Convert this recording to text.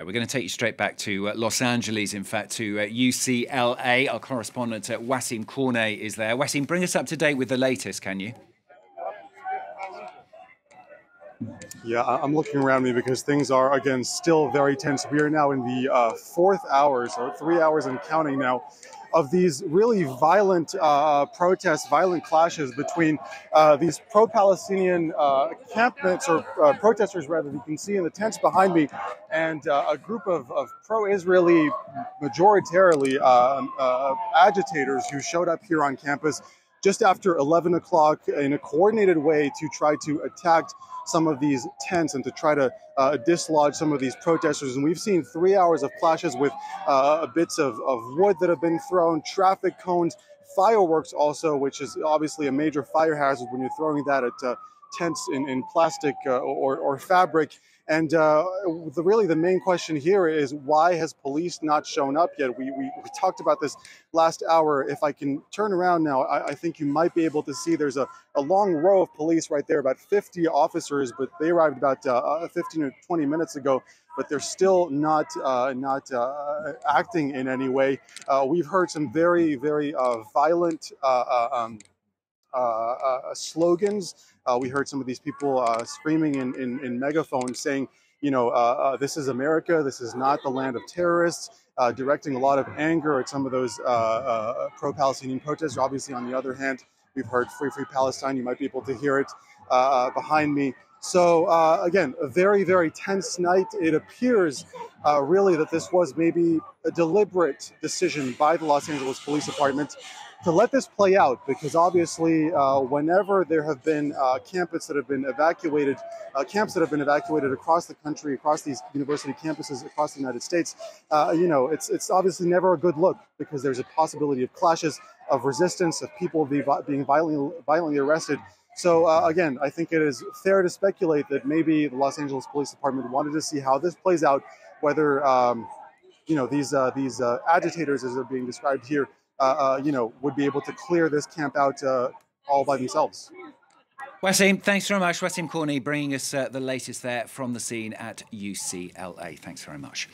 We're going to take you straight back to Los Angeles, in fact, to UCLA. Our correspondent, Wassim Cornet, is there. Wassim, bring us up to date with the latest, can you? Yeah, I'm looking around me because things are, again, still very tense. We are now in the fourth hour, so 3 hours and counting now, of these really violent protests, violent clashes between these pro-Palestinian campmates, or protesters rather, you can see in the tents behind me, and a group of pro-Israeli, majoritarily agitators who showed up here on campus just after 11 o'clock in a coordinated way to try to attack some of these tents and to try to dislodge some of these protesters. And we've seen 3 hours of clashes with bits of wood that have been thrown, traffic cones, fireworks also, which is obviously a major fire hazard when you're throwing that at tents in plastic or fabric. And really the main question here is, why has police not shown up yet? We talked about this last hour. If I can turn around now, I think you might be able to see there's a long row of police right there, about 50 officers, but they arrived about 15 or 20 minutes ago, but they're still not acting in any way. We've heard some very, very violent slogans. We heard some of these people screaming in megaphones saying, you know, this is America, this is not the land of terrorists, directing a lot of anger at some of those pro-Palestinian protesters. Obviously, on the other hand, we've heard Free Free Palestine. You might be able to hear it behind me. So again, a very, very tense night. It appears really that this was maybe a deliberate decision by the Los Angeles Police Department to let this play out, because obviously whenever there have been camps that have been evacuated across the country, across these university campuses across the United States, you know, it's obviously never a good look, because there's a possibility of clashes, of resistance, of people being violently arrested. So again, I think it is fair to speculate that maybe the Los Angeles Police Department wanted to see how this plays out, whether you know, these agitators, as they're being described here, you know, would be able to clear this camp out all by themselves. Wassim, thanks very much. Wassim Cornet bringing us the latest there from the scene at UCLA. Thanks very much.